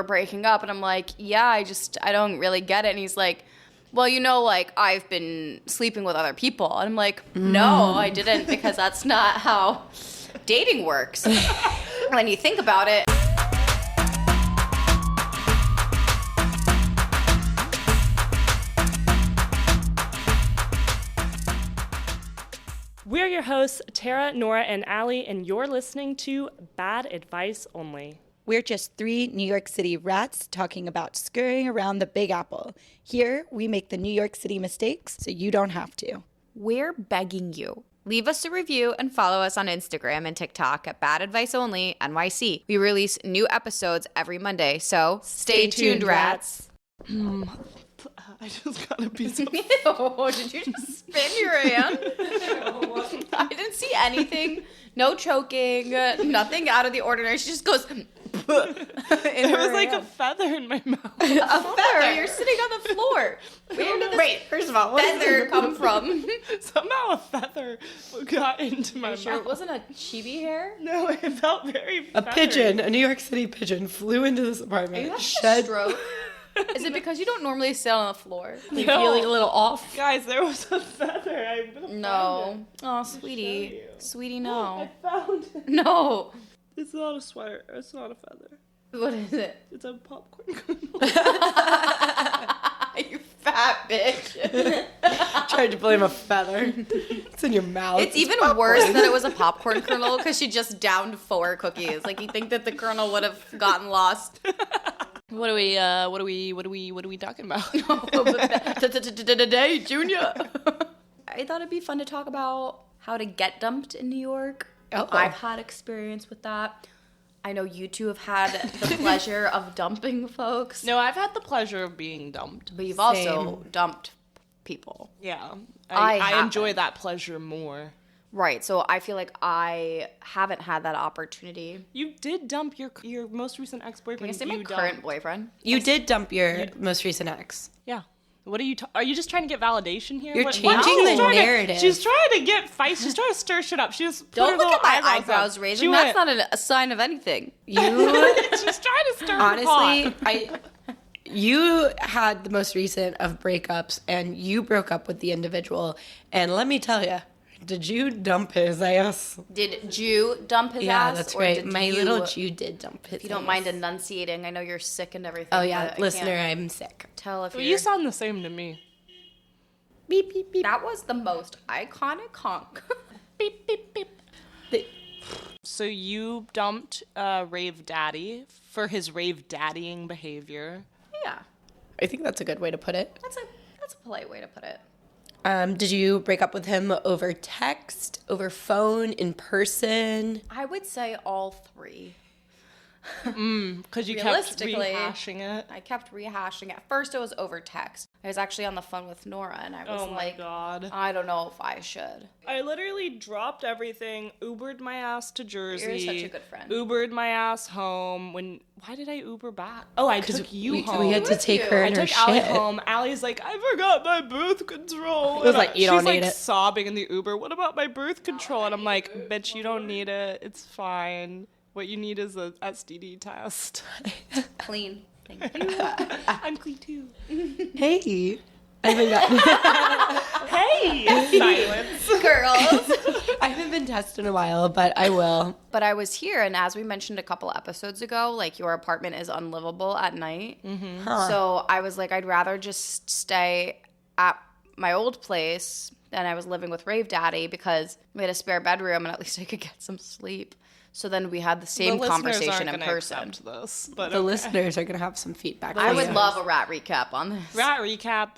we're breaking up. And I'm like, yeah, I don't really get it. And he's like, well, like, I've been sleeping with other people. And I'm like, no, I didn't, because that's not how dating works. When you think about it. We're your hosts, Tara, Nora, and Allie, and you're listening to Bad Advice Only. We're just three New York City rats talking about scurrying around the Big Apple. Here, we make the New York City mistakes so you don't have to. We're begging you. Leave us a review and follow us on Instagram and TikTok at Bad Advice Only NYC. We release new episodes every Monday, so stay tuned, rats. I just got a piece of... Ew, did you just spin your hand? I didn't see anything. No choking, nothing out of the ordinary. She just goes... There was like a feather in my mouth. A feather? You're sitting on the floor. Where did this first of all, feather come from? Somehow a feather got into my mouth. Sure it wasn't a chibi hair? No, it felt very A feathery. pigeon, a New York City pigeon, flew into this apartment. Are you having a stroke? Is it because you don't normally sit on the floor? You feeling a little off? Guys, there was a feather. I'm gonna find it. Oh, sweetie. Sweetie, no. I found it. No. It's not a sweater. It's not a feather. What is it? It's a popcorn kernel. You fat bitch. Tried to blame a feather. It's in your mouth. It's even worse that it was a popcorn kernel because she just downed 4 cookies. Like, you think that the kernel would have gotten lost. What are we talking about? Today, Junior. I thought it'd be fun to talk about how to get dumped in New York. Oh. I've had experience with that. I know you two have had the pleasure of dumping folks. No, I've had the pleasure of being dumped. But you've also dumped people. Yeah. I I enjoy haven't. that pleasure more. Right, so I feel like I haven't had that opportunity. You did dump your most recent Can ex-boyfriend. I say my current boyfriend? You did dump your most recent ex. Yeah. What are you? Are you just trying to get validation here? You're What- changing She's the trying narrative. She's trying to get feisty. She's trying to stir shit up. She just Don't look at my eyebrows eyebrows up. raising. She That's went- not a sign of anything. You She's trying to stir honestly, the pot. you had the most recent of breakups, and you broke up with the individual. And let me tell you, did you dump his ass? Did Jew dump his Yeah, ass? that's or right. did My you- little Jew did dump his. If you don't mind enunciating, I know you're sick and everything. Oh but yeah, I listener, can't I'm sick. tell if Well, you're... you sound the same to me. Beep beep beep. That was the most iconic honk. Beep beep beep. So you dumped Rave Daddy for his rave daddying behavior. Yeah, I think that's a good way to put it. that's a polite way to put it. Did you break up with him over text, over phone, in person? I would say all 3. Because you kept Realistically, rehashing it. I kept rehashing it. At first, it was over text. I was actually on the phone with Nora, and I was Oh my like, God. I don't know if I should. I literally dropped everything, Ubered my ass to Jersey. You're such a good friend. Ubered my ass home. Why did I Uber back? Oh, I took you home. We had to take her I in her took Allie shit. home. Allie's like, I forgot my birth control. It was And like, you don't she's need like it. sobbing in the Uber. What about my birth control? And I'm like, bitch, you don't need it. It's fine. What you need is a STD test. Clean. Thank you. I'm clean too. Hey. I haven't gotten. Hey! Silence. Girls. I haven't been tested in a while, but I will. But I was here, and as we mentioned a couple episodes ago, like, your apartment is unlivable at night. Mm-hmm. So I was like, I'd rather just stay at my old place than I was living with Rave Daddy, because we had a spare bedroom and at least I could get some sleep. So then we had the same conversation in person. This, but The listeners are going to have some feedback. I for would you. love a rat recap on this. Rat recap.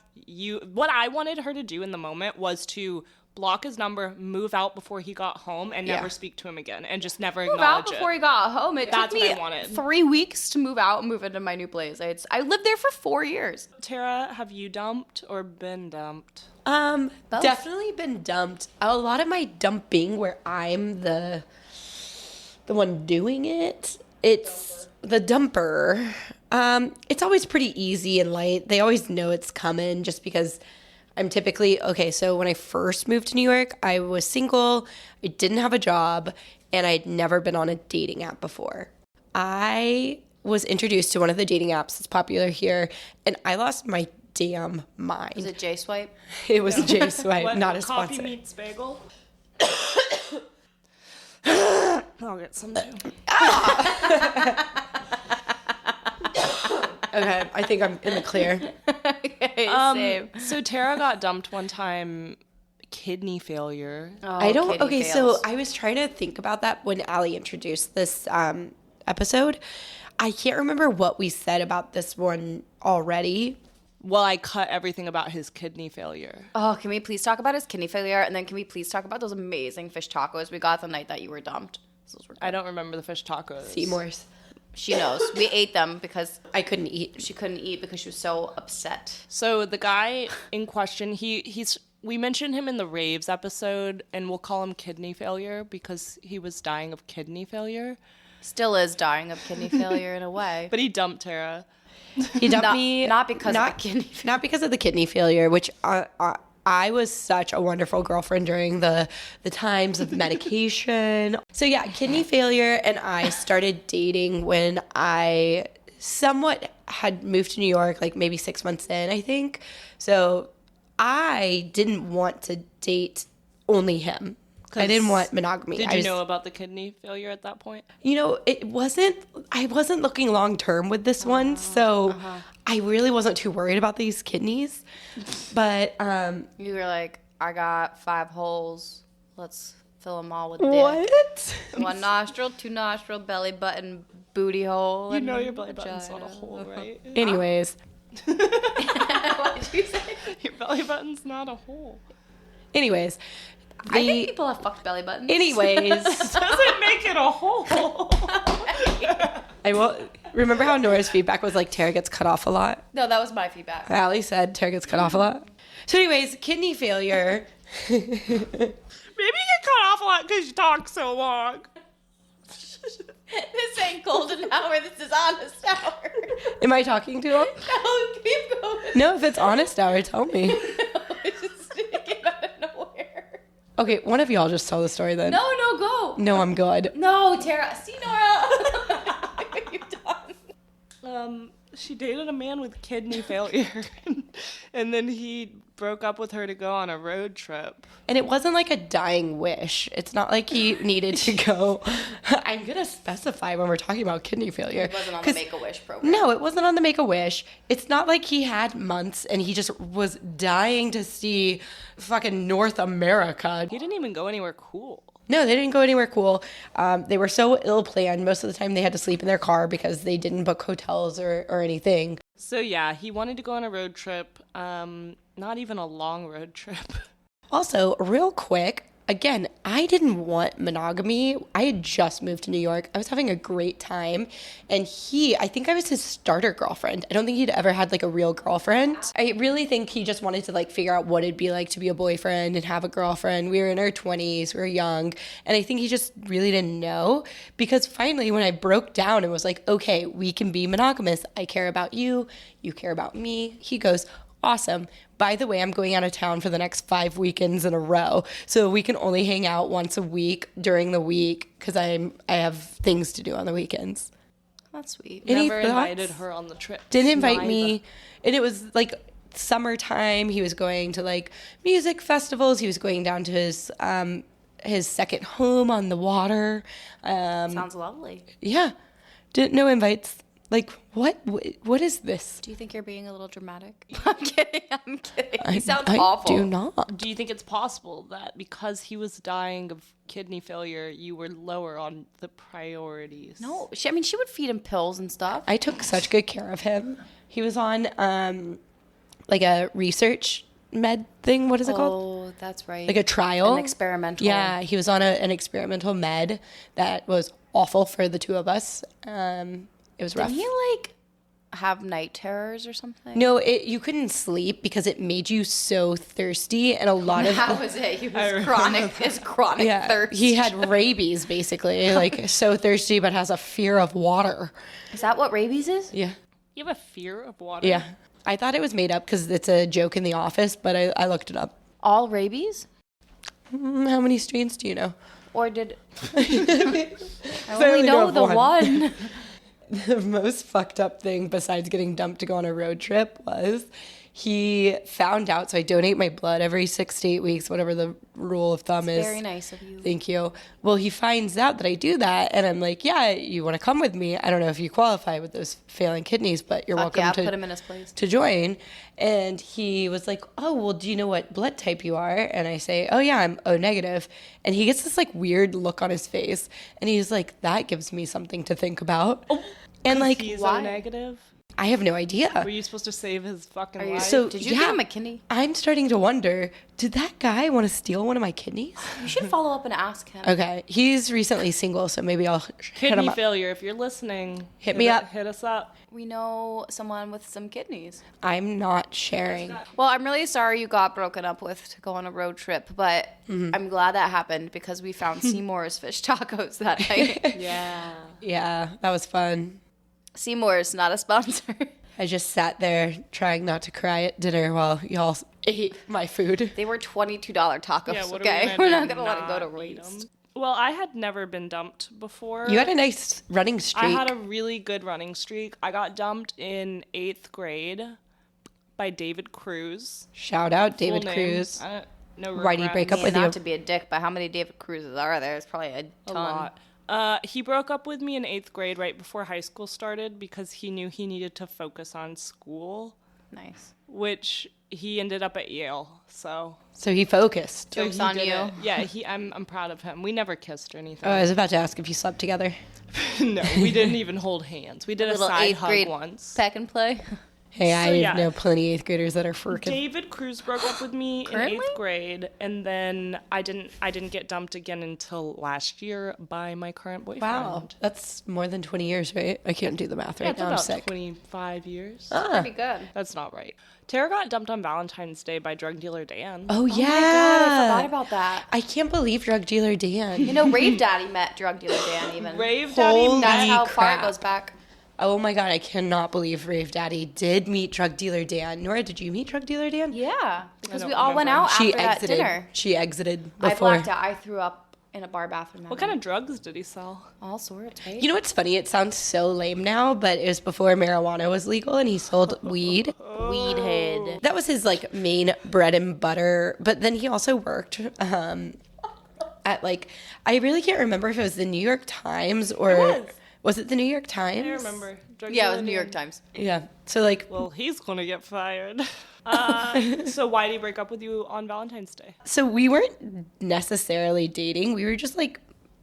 What I wanted her to do in the moment was to block his number, move out before he got home, and never speak to him again, and just never Move acknowledge out before it. he got home. It That's took what me I wanted. 3 weeks to move out and move into my new place. I lived there for 4 years. Tara, have you dumped or been dumped? Definitely been dumped. A lot of my dumping where I'm the one doing it, it's the dumper. It's always pretty easy and light. They always know it's coming just because I'm typically, so when I first moved to New York, I was single, I didn't have a job, and I'd never been on a dating app before. I was introduced to one of the dating apps that's popular here, and I lost my damn mind. Was it J Swipe? It was J Swipe, What, not a coffee sponsor. meets bagel? I'll get some too. Okay, I think I'm in the clear. Okay, same. So Tara got dumped one time, kidney failure. Oh, I don't. Katie Okay, fails. so I was trying to think about that when Allie introduced this episode. I can't remember what we said about this one already. Well, I cut everything about his kidney failure. Oh, can we please talk about his kidney failure? And then can we please talk about those amazing fish tacos we got the night that you were dumped? Those were good. I don't remember the fish tacos. Seymour's. She knows. We ate them because I couldn't eat. she couldn't eat because she was so upset. So the guy in question, we mentioned him in the raves episode, and we'll call him kidney failure because he was dying of kidney failure. Still is dying of kidney failure in a way. But he dumped Tara. He dumped me Not because of the kidney failure. Not because of the kidney failure, which I was such a wonderful girlfriend during the times of medication. So yeah, kidney failure, and I started dating when I somewhat had moved to New York, like maybe 6 months in, I think. So I didn't want to date only him. I didn't want monogamy. Did you know about the kidney failure at that point? You know, I wasn't looking long term with this one, so I really wasn't too worried about these kidneys. But You were like, I got 5 holes. Let's fill them all with dick. what? 1 nostril, 2 nostril, belly button, booty hole. You and know your belly button's vagina. not a hole, right? Anyways, What did you say? Your belly button's not a hole. anyways, I think people have fucked belly buttons. anyways, Doesn't make it a hole. I will remember how Nora's feedback was like Tara gets cut off a lot. No, that was my feedback. Allie said Tara gets cut off a lot. So, anyways, kidney failure. Maybe you get cut off a lot because you talk so long. This ain't golden hour. This is honest hour. Am I talking too long? No, keep going. No, if it's honest hour, tell me. It just came out of nowhere. Okay, one of y'all just tell the story then. No, go. No, I'm good. No, Tara. See, Nora. What you've done. She dated a man with kidney failure, and then he broke up with her to go on a road trip. And it wasn't like a dying wish. It's not like he needed to go. I'm going to specify when we're talking about kidney failure. It wasn't on the 'Cause- Make-A-Wish program. No, it wasn't on the Make-A-Wish. It's not like he had months and he just was dying to see fucking North America. He didn't even go anywhere cool. No, they didn't go anywhere cool. They were so ill-planned. Most of the time they had to sleep in their car because they didn't book hotels or anything. So yeah, he wanted to go on a road trip. Not even a long road trip. Also, real quick, again, I didn't want monogamy. I had just moved to New York. I was having a great time. And I think I was his starter girlfriend. I don't think he'd ever had like a real girlfriend. I really think he just wanted to like figure out what it'd be like to be a boyfriend and have a girlfriend. We were in our 20s, we were young. And I think he just really didn't know, because finally when I broke down and was like, okay, we can be monogamous. I care about you. You care about me. He goes, awesome. By the way, I'm going out of town for the next 5 weekends in a row, so we can only hang out once a week during the week because I have things to do on the weekends. That's sweet. Any Never thoughts? invited her on the trip. Didn't invite me, and it was like summertime. He was going to like music festivals. He was going down to his second home on the water. Sounds lovely. Yeah, no invites. Like, what is this? Do you think you're being a little dramatic? I'm kidding. He sounds I awful. do not. Do you think it's possible that because he was dying of kidney failure, you were lower on the priorities? No, she would feed him pills and stuff. I took such good care of him. He was on like a research med thing. What is it called? Oh, that's right. Like a trial? An experimental. Yeah, he was on an experimental med that was awful for the two of us. It was rough. Didn't he like have night terrors or something? No, you couldn't sleep because it made you so thirsty, and a lot of That was it. He was chronic thirst. he had rabies basically, like so thirsty but has a fear of water. Is that what rabies is? Yeah. You have a fear of water? Yeah. I thought it was made up because it's a joke in The Office, but I looked it up. All rabies? How many strains do you know? Or did... I only only know know of the one. one. the most fucked up thing besides getting dumped to go on a road trip was he found out, so I donate my blood every 6 to 8 weeks, whatever the rule of thumb is. Very nice of you. Thank you. Well, he finds out that I do that, and I'm like, yeah, you want to come with me? I don't know if you qualify with those failing kidneys, but you're welcome to put him in his place. to join. And he was like, oh, well, do you know what blood type you are? And I say, oh, yeah, I'm O negative. And he gets this like weird look on his face, and he's like, that gives me something to think about. Oh, and like, he's why? O negative. I have no idea. Were you supposed to save his fucking life? So Did you give him a kidney? I'm starting to wonder, did that guy want to steal one of my kidneys? You should follow up and ask him. Okay, he's recently single, so maybe I'll hit him Kidney up. failure. If you're listening, Hit me up. Hit us up. We know someone with some kidneys. I'm not sharing. Well, I'm really sorry you got broken up with to go on a road trip, but I'm glad that happened because we found Seymour's fish tacos that night. Yeah. Yeah, that was fun. Seymour's not a sponsor. I just sat there trying not to cry at dinner while y'all ate my food. They were $22 tacos, Yeah, what okay? are We're we not gonna going to let it go to not eat 'em? waste. Well, I had never been dumped before. You had a nice running streak. I had a really good running streak. I got dumped in 8th grade by David Cruz. Shout out David Full name. Cruz. No Why'd he regrets. break up Yeah, with not you? to be a dick, but how many David Cruzes are there? There's probably a ton. A lot. He broke up with me in 8th grade right before high school started because he knew he needed to focus on school, Nice. which he ended up at Yale. So So he focused. Joke's he on did you. it. Yeah, I'm proud of him. We never kissed or anything. Oh, I was about to ask if you slept together. No, we didn't even hold hands. We did a Little side 8th hug grade once. peck and play. Hey, I yeah. know plenty of 8th graders that are freaking. David Cruz broke up with me in Currently? 8th grade, and then I didn't get dumped again until last year by my current boyfriend. Wow, that's more than 20 years, right? I can't do the math Yeah, right it's now. I'm about sick. 25 years. Pretty good. That's not right. Tara got dumped on Valentine's Day by drug dealer Dan. Oh, yeah. Oh my God, I forgot about that. I can't believe drug dealer Dan. You know, Rave Daddy met drug dealer Dan even. Rave Daddy Holy That's how far crap. it goes back. Oh my God, I cannot believe Rave Daddy did meet drug dealer Dan. Nora, did you meet drug dealer Dan? Yeah, because don't we all went remember. out after She that exited. dinner. She exited I before. blacked out. I threw up in a bar bathroom. What kind of drugs did he sell? All sorts, right? You know what's funny? It sounds so lame now, but it was before marijuana was legal and he sold weed. Weed head. That was his like main bread and butter. But then he also worked at like, I really can't remember if it was the New York Times or was it the New York Times? I remember. Drug Yeah, it dealer was New Dan. York Times. Yeah. So like, Well, he's gonna get fired. So why did he break up with you on Valentine's Day? so we weren't necessarily dating. We were just like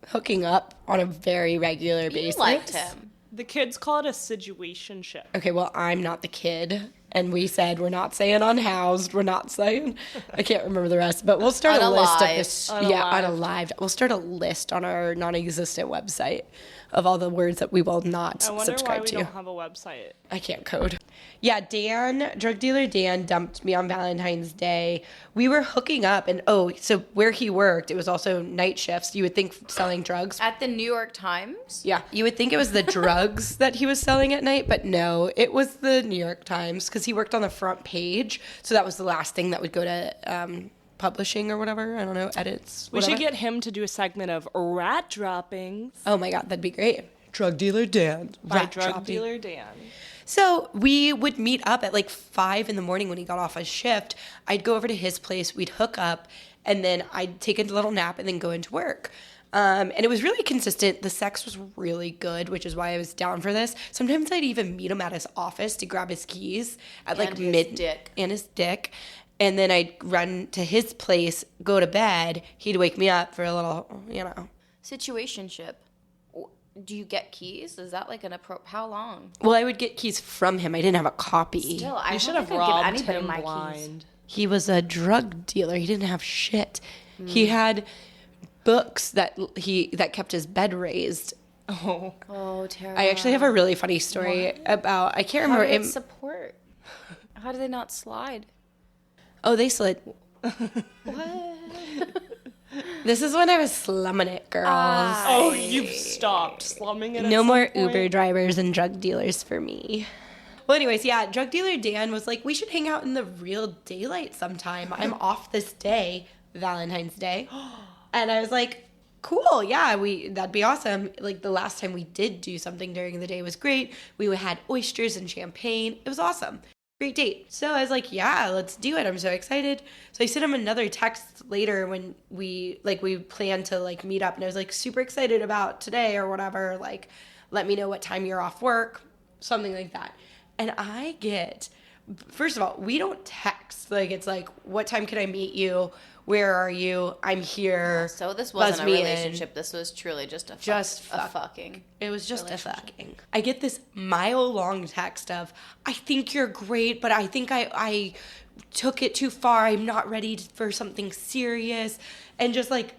hooking up on a very regular You basis. liked him. The kids call it a situationship. Okay, well, I'm not the kid. And we said we're not saying unhoused. We're not saying. I can't remember the rest, but we'll start a list of this. Yeah, unalived. We'll start a list on our non-existent website of all the words that we will not I wonder why subscribe we to. don't have a website. I can't code. Yeah, Dan, drug dealer Dan, dumped me on Valentine's Day. We were hooking up, and so where he worked, it was also night shifts. You would think selling drugs. At the New York Times? Yeah, you would think it was the drugs that he was selling at night, but no, it was the New York Times because he worked on the front page. So that was the last thing that would go to publishing or whatever. I don't know, edits. We whatever. should get him to do a segment of rat droppings Oh my God, that'd be great. Drug dealer Dan. by rat drug dropping. dealer Dan. So we would meet up at like 5 in the morning when he got off his shift. I'd go over to his place, we'd hook up, and then I'd take a little nap and then go into work. And it was really consistent. The sex was really good, which is why I was down for this. Sometimes I'd even meet him at his office to grab his keys at like his dick. And his dick. And then I'd run to his place, go to bed. He'd wake me up for a little, Situationship. Do you get keys? Is that like how long? Well, I would get keys from him. I didn't have a copy. Still, I You should don't have think I'd give robbed anybody him my keys. blind. He was a drug dealer. He didn't have shit. He had books that kept his bed raised. Oh. Oh, Tara. I actually have a really funny story about, I can't How remember. did it support? How do they not slide? Oh, they slid. This is when I was slumming it, girls. Oh, you've stopped slumming it. No at more some point? Uber drivers and drug dealers for me. Well, anyways, yeah, drug dealer Dan was like, we should hang out in the real daylight sometime. I'm off this day, Valentine's Day. And I was like, cool, yeah, that'd be awesome. Like, the last time we did do something during the day was great. We had oysters and champagne. It was awesome. Great date. So I was like, yeah, let's do it. I'm so excited. So I sent him another text later when we planned to like meet up, and I was like super excited about today or whatever. Like, let me know what time you're off work, something like that. And I get, first of all, we don't text. Like, it's like, what time can I meet you? Where are you? I'm here. So this wasn't a relationship. This was truly just a fucking. It was just a fucking. I get this mile-long text of, I think you're great, but I think I took it too far. I'm not ready for something serious. And just, like,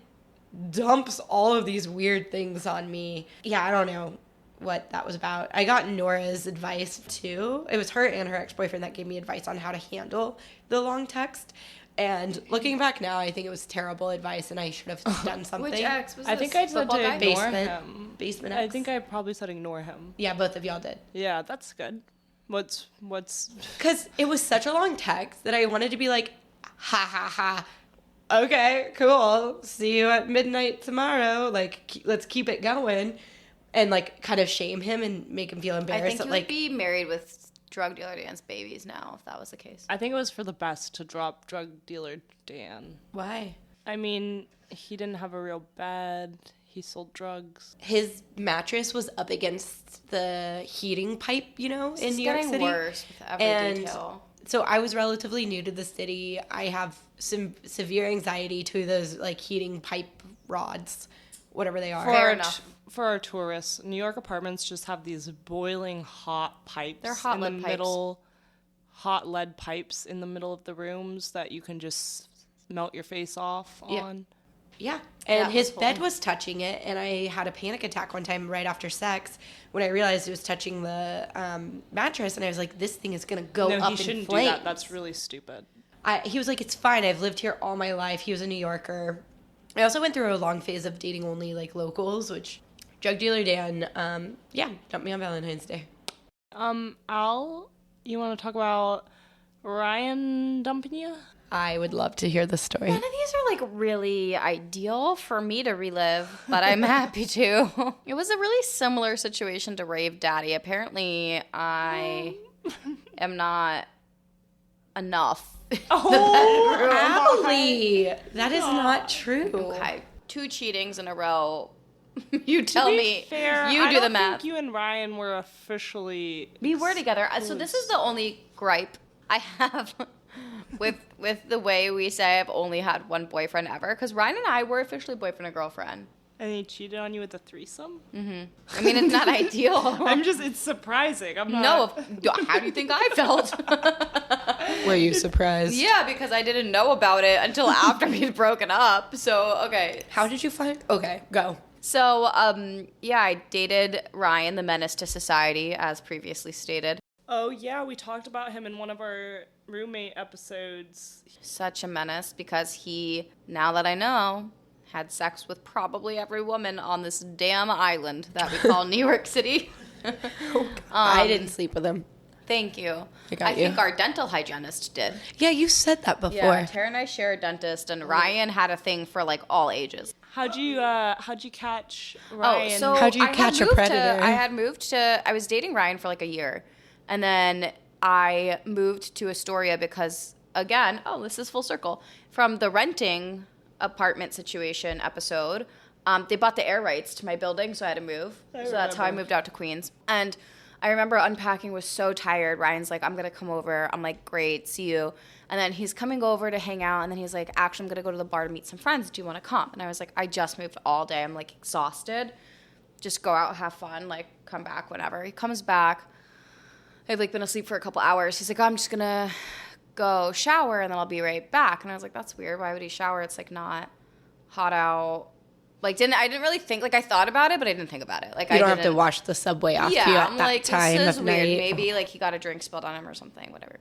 dumps all of these weird things on me. Yeah, I don't know what that was about. I got Nora's advice, too. It was her and her ex-boyfriend that gave me advice on how to handle the long text. And looking back now, I think it was terrible advice, and I should have done something. Which ex was I this? think I said to ignore Basement. him. Basement I ex. think I probably said ignore him. Yeah, both of y'all did. Yeah, that's good. What's? Because it was such a long text that I wanted to be like, ha ha ha. Okay, cool. See you at midnight tomorrow. Like, let's keep it going, and like kind of shame him and make him feel embarrassed. I think that, you like, would be married with drug dealer Dan's babies now, if that was the case. I think it was for the best to drop drug dealer Dan. why? I mean, he didn't have a real bed. He sold drugs. His mattress was up against the heating pipe, in New York City. Getting worse with every And detail. so I was relatively new to the city. I have some severe anxiety to those like heating pipe rods, whatever they are. Fair enough. For our tourists, New York apartments just have these boiling hot pipes. They're hot in lead the pipes. middle, hot lead pipes in the middle of the rooms that you can just melt your face off Yeah. on. Yeah. And That his was bed cool. was touching it, and I had a panic attack one time right after sex when I realized it was touching the mattress, and I was like, this thing is going to go No, up he shouldn't in do flames. that. That's really stupid. He was like, it's fine. I've lived here all my life. He was a New Yorker. I also went through a long phase of dating only like locals, which drug dealer Dan, dumped me on Valentine's Day. Al, you want to talk about Ryan dumping you? I would love to hear the story. None of these are like really ideal for me to relive, but I'm happy to. It was a really similar situation to Rave Daddy. Apparently, I am not enough. Oh, Allie, that is not true. Okay, 2 cheatings in a row. You tell to be me. fair, You I do the don't math. think you and Ryan were officially. We were together. So this is the only gripe I have with the way we say I've only had one boyfriend ever. Because Ryan and I were officially boyfriend and girlfriend. And he cheated on you with a threesome? I mean, it's not ideal. It's surprising. I'm not. No, how do you think I felt? Were you surprised? Yeah, because I didn't know about it until after we'd broken up. So, okay. How did you find? Okay, go. So, I dated Ryan, the menace to society, as previously stated. Oh, yeah, we talked about him in one of our roommate episodes. Such a menace because he, now that I know, had sex with probably every woman on this damn island that we call New York City. I didn't sleep with him. Thank you. I think our dental hygienist did. Yeah, you said that before. Yeah, Tara and I share a dentist, and Ryan had a thing for like all ages. How'd you catch Ryan? Oh, so How'd you I had catch a moved predator? I was dating Ryan for like a year, and then I moved to Astoria because, again, this is full circle, from the renting apartment situation episode, they bought the air rights to my building, so I had to move. So that's how I moved out to Queens. And I remember unpacking, was so tired. Ryan's like, I'm going to come over. I'm like, great, see you. And then he's coming over to hang out, and then he's like, actually, I'm going to go to the bar to meet some friends. Do you want to come? And I was like, I just moved all day. I'm like exhausted. Just go out, have fun, like come back whenever. He comes back. I've like been asleep for a couple hours. He's like, I'm just going to go shower, and then I'll be right back. And I was like, that's weird. Why would he shower? It's like not hot out. Like, I didn't really think, like, I thought about it, but I didn't think about it. Like, You don't have to wash the subway off you at I'm that like, time this is of weird. night. Maybe, like, he got a drink spilled on him or something, whatever.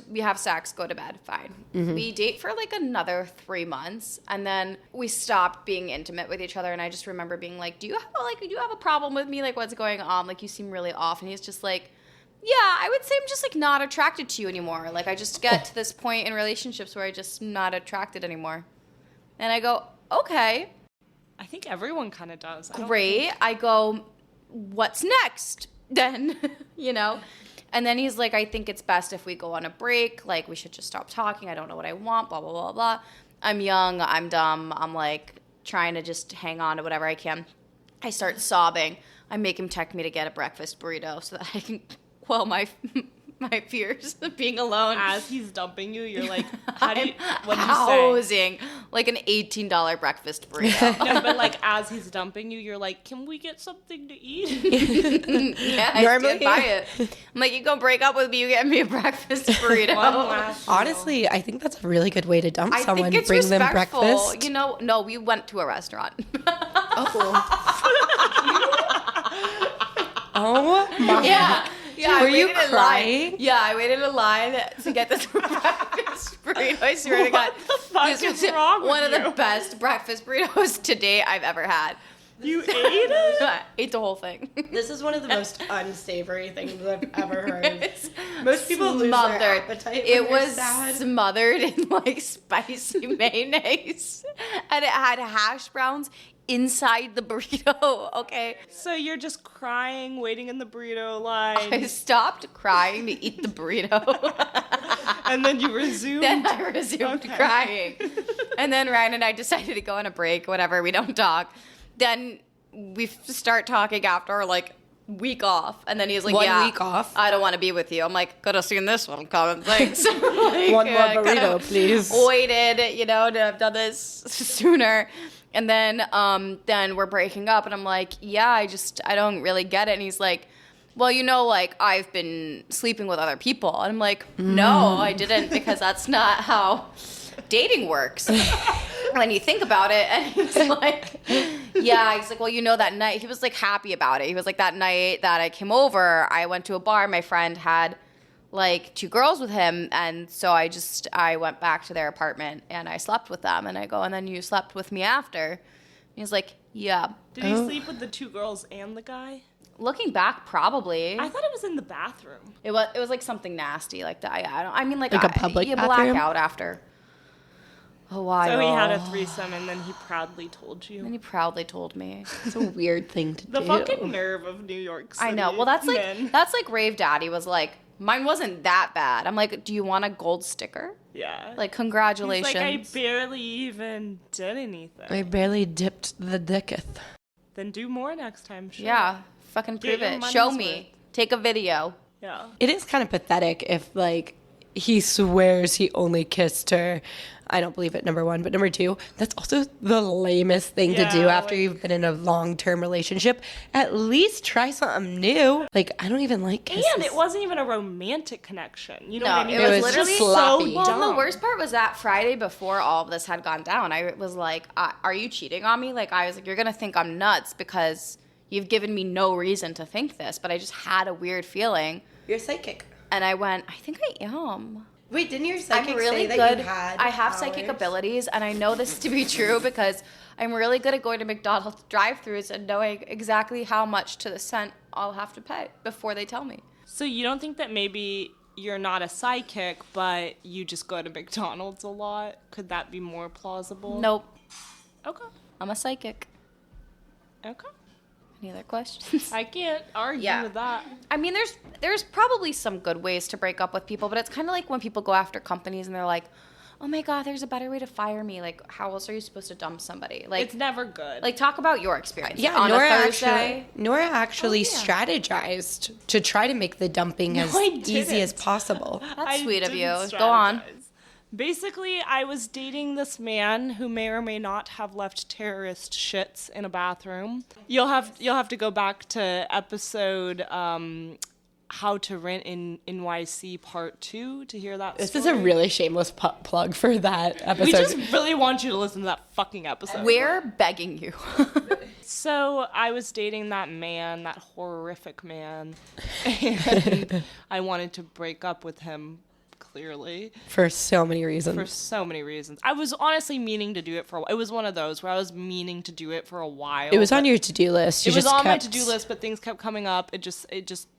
We have sex, go to bed, fine. Mm-hmm. We date for, like, another 3 months, and then we stopped being intimate with each other, and I just remember being like, do you have a problem with me? Like, what's going on? Like, you seem really off. And he's just like, yeah, I would say I'm just, like, not attracted to you anymore. Like, I just get to this point in relationships where I just not attracted anymore. And I go, okay. I think everyone kind of does. Great. I go, what's next? Then, you know? And then he's like, I think it's best if we go on a break. Like, we should just stop talking. I don't know what I want, blah, blah, blah, blah. I'm young. I'm dumb. I'm, like, trying to just hang on to whatever I can. I start sobbing. I make him text me to get a breakfast burrito so that I can quell my fears of being alone. As he's dumping you, you're like, what did you say? Housing, like an $18 breakfast burrito. No, but like as he's dumping you, you're like, can we get something to eat? Yeah, I stand by it. I'm like, you go break up with me, you get me a breakfast burrito. Honestly, I think that's a really good way to dump someone. I think it's bring respectful. them breakfast. You know, no, we went to a restaurant. Oh my. Yeah, were you crying? Yeah, I waited in line to get this breakfast burrito. I swear to God. What the fuck This is wrong with one of you? the best breakfast burritos to date I've ever had. You ate it? I ate the whole thing. This is one of the most unsavory things I've ever heard. It's Most people lose their appetite when It they're was sad. smothered in like spicy mayonnaise, and it had hash browns inside the burrito. Okay, So you're just crying, waiting in the burrito line, I stopped crying to eat the burrito. and then you resumed. Then I resumed crying, and then Ryan and I decided to go on a break. Whatever, we don't talk. Then we start talking after like week off, and then he's like, 1 week off? I don't want to be with you. I'm like, could have seen this one coming. Thanks. Like, One more burrito, please. Waited, you know, to have done this sooner. And then we're breaking up, and I'm like, yeah, I don't really get it. And he's like, well, you know, like, I've been sleeping with other people. And I'm like, no, I didn't, because that's not how dating works. When you think about it. And he's like, yeah. He's like, well, you know, that night, he was like happy about it. He was like, that night that I came over, I went to a bar. My friend had like 2 girls with him, and so I went back to their apartment and I slept with them. And I go, and then you slept with me after? And he's like, yeah. Did he sleep with the 2 girls and the guy? Looking back, probably. I thought it was in the bathroom. It was like something nasty like that. I mean, like a public you bathroom? black out after a while. So he had a threesome, and then he proudly told you. And he proudly told me. It's a weird thing to The do. fucking nerve of New York City. I know. Well, that's men. like Rave Daddy was like, mine wasn't that bad. I'm like, do you want a gold sticker? Yeah. Like, congratulations. He's like, I barely even did anything. I barely dipped the dicketh. Then do more next time. Sure. Yeah, fucking Get prove your it. money's Show me. Take a video. Yeah. It is kind of pathetic if, like, he swears he only kissed her. I don't believe it, number one. But number two, that's also the lamest thing to do Yeah, after like- you've been in a long-term relationship. At least try something new. Like, I don't even like kisses. And it wasn't even a romantic connection. You know No, what I mean? it was just literally sloppy. Well, dumb. the worst part was that Friday before all of this had gone down, I was like, are you cheating on me? Like, I was like, you're going to think I'm nuts because you've given me no reason to think this. But I just had a weird feeling. You're psychic. And I went, I think I am. Wait, didn't your I'm psychic really say that good. you had I have psychic powers? abilities, and I know this to be true because I'm really good at going to McDonald's drive-thrus and knowing exactly how much to the cent I'll have to pay before they tell me. So you don't think that maybe you're not a psychic, but you just go to McDonald's a lot? Could that be more plausible? Nope, Okay. I'm a psychic. Okay. Any other questions? I can't argue with that. I mean, there's probably some good ways to break up with people, but it's kind of like when people go after companies and they're like, oh my God, there's a better way to fire me. Like, how else are you supposed to dump somebody? Like, It's never good. like talk about your experience. Yeah, on Nora a Thursday. actually yeah. strategized to try to make the dumping as I easy as didn't. possible. That's I sweet of you. didn't Go on. strategize. Basically, I was dating this man who may or may not have left terrorist shits in a bathroom. You'll have to go back to episode How to Rent in NYC Part 2 to hear that This story. is a really shameless plug for that episode. We just really want you to listen to that fucking episode. We're begging you. So I was dating that man, that horrific man, and I wanted to break up with him, clearly, for so many reasons. for so many reasons. I was honestly meaning to do it for a while. It was one of those where I was meaning to do it for a while. It was on but your to-do list. You It was just on my kept- to-do list, but things kept coming up. It just,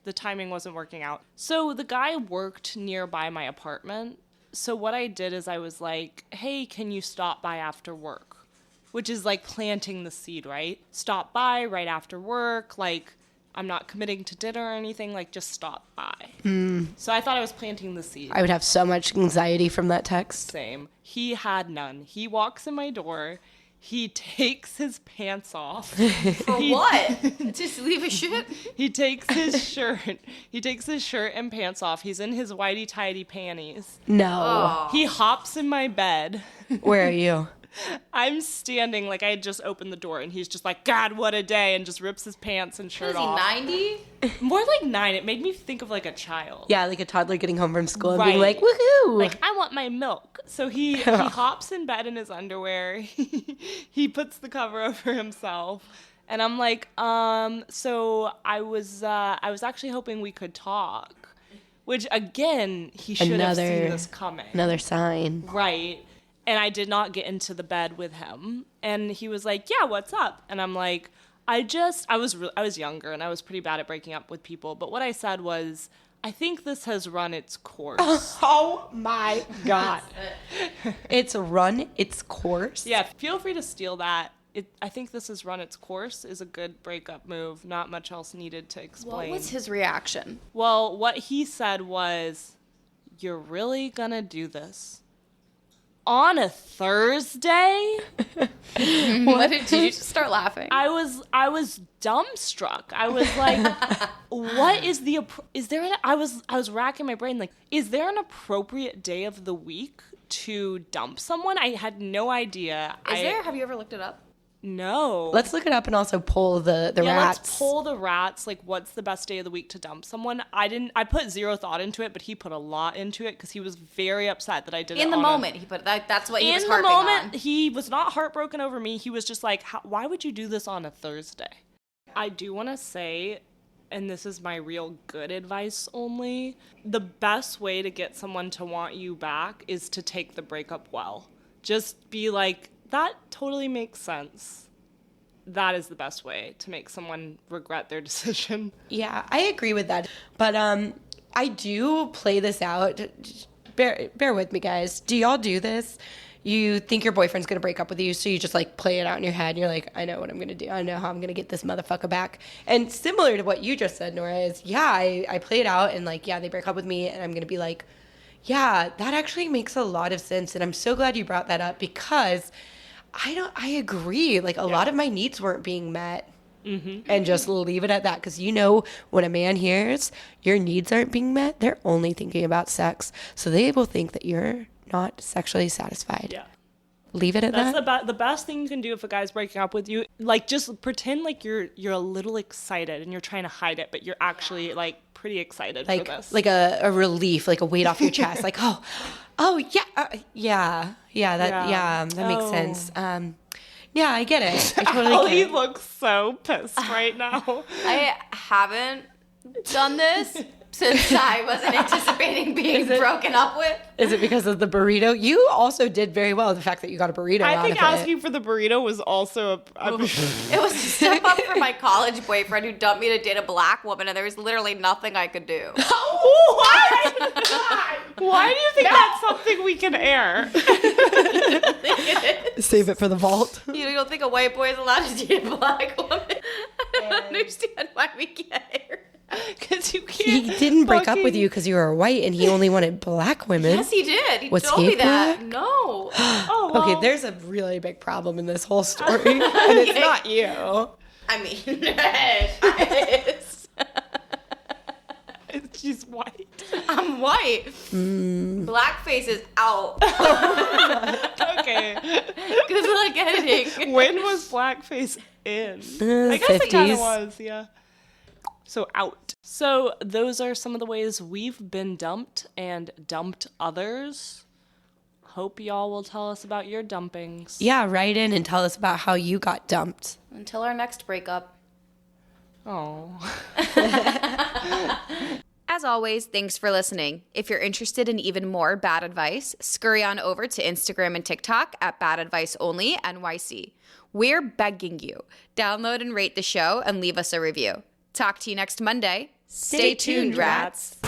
the timing wasn't working out. So the guy worked nearby my apartment. So what I did is I was like, hey, can you stop by after work? which is like planting the seed, right? Stop by right after work, like I'm not committing to dinner or anything, like just stop by. So I thought I was planting the seed. I would have so much anxiety from that text. Same. He had none. He walks in my door. He takes his pants off. For what? Just leave a shit? He takes his shirt. He takes his shirt and pants off. He's in his whitey-tighty panties. No. He hops in my bed. Where are you? I'm standing like I had just opened the door, and he's just like, God, what a day, and just rips his pants and shirt off. Is he 90? More like 9. It made me think of like a child. Yeah, like a toddler getting home from school and Right. being like, woohoo! Like, I want my milk. So he hops in bed in his underwear. He puts the cover over himself. And I'm like, so I was actually hoping we could talk. Which, again, he should have seen this coming. Another sign. Right. And I did not get into the bed with him. And he was like, yeah, what's up? And I'm like, I was younger and I was pretty bad at breaking up with people. But what I said was, I think this has run its course. Oh my God. It's run its course? Yeah, feel free to steal that. I think this has run its course is a good breakup move. Not much else needed to explain. What was his reaction? Well, what he said was, you're really gonna do this? On a Thursday? What did you just start laughing? I was dumbstruck. I was like, what is I was racking my brain like, is there an appropriate day of the week to dump someone? I had no idea. Have you ever looked it up? No. Let's look it up and also poll the Yeah, rats. let's poll the rats. Like, what's the best day of the week to dump someone? I put zero thought into it, but he put a lot into it because he was very upset that I did it. In the moment, he put that's what he was in the harping moment, on. he was not heartbroken over me. He was just like, why would you do this on a Thursday? I do want to say, and this is my real good advice only, the best way to get someone to want you back is to take the breakup well. Just be like, that totally makes sense. That is the best way to make someone regret their decision. Yeah, I agree with that. But I do play this out. Bear with me, guys. Do y'all do this? You think your boyfriend's going to break up with you, so you just, like, play it out in your head. And you're like, I know what I'm going to do. I know how I'm going to get this motherfucker back. And similar to what you just said, Nora, is, yeah, I play it out. And, like, yeah, they break up with me. And I'm going to be like, yeah, that actually makes a lot of sense. And I'm so glad you brought that up because I agree. Like, a lot of my needs weren't being met. Mm-hmm. And just leave it at that. Because when a man hears your needs aren't being met, they're only thinking about sex. So they will think that you're not sexually satisfied. Yeah. Leave it at that. That's the best thing you can do if a guy's breaking up with you. Like, just pretend like you're a little excited and you're trying to hide it, but you're actually, like, pretty excited for this. Like a relief, like a weight off your chest. Like, that makes sense. Yeah, I get it. I totally Allie get it. looks so pissed right now. I haven't done this since I wasn't anticipating being broken up with. Is it because of the burrito? You also did very well. The fact that you got a burrito I out think of it. asking for the burrito was also It was a step up for my college boyfriend who dumped me to date a black woman, and there was literally nothing I could do. Why do you think that's something we can air? Save it for the vault. You don't think a white boy is allowed to date a black woman? I don't understand why we can't air. Because you can't. He didn't break up with you because you were white and he only wanted black women. Yes, he did. He Was told he me that. black? No. Oh, well, Okay, there's a really big problem in this whole story. And it's not you. I mean, it is. she's white. I'm white. Blackface is out. Okay. Good luck editing. When was blackface in? I guess 50s. it kind of was, yeah. So out. So those are some of the ways we've been dumped and dumped others. Hope y'all will tell us about your dumpings. Yeah, write in and tell us about how you got dumped. Until our next breakup. Oh. As always, thanks for listening. If you're interested in even more bad advice, scurry on over to Instagram and TikTok at Bad Advice Only NYC. We're begging you. Download and rate the show and leave us a review. Talk to you next Monday. Stay tuned, rats.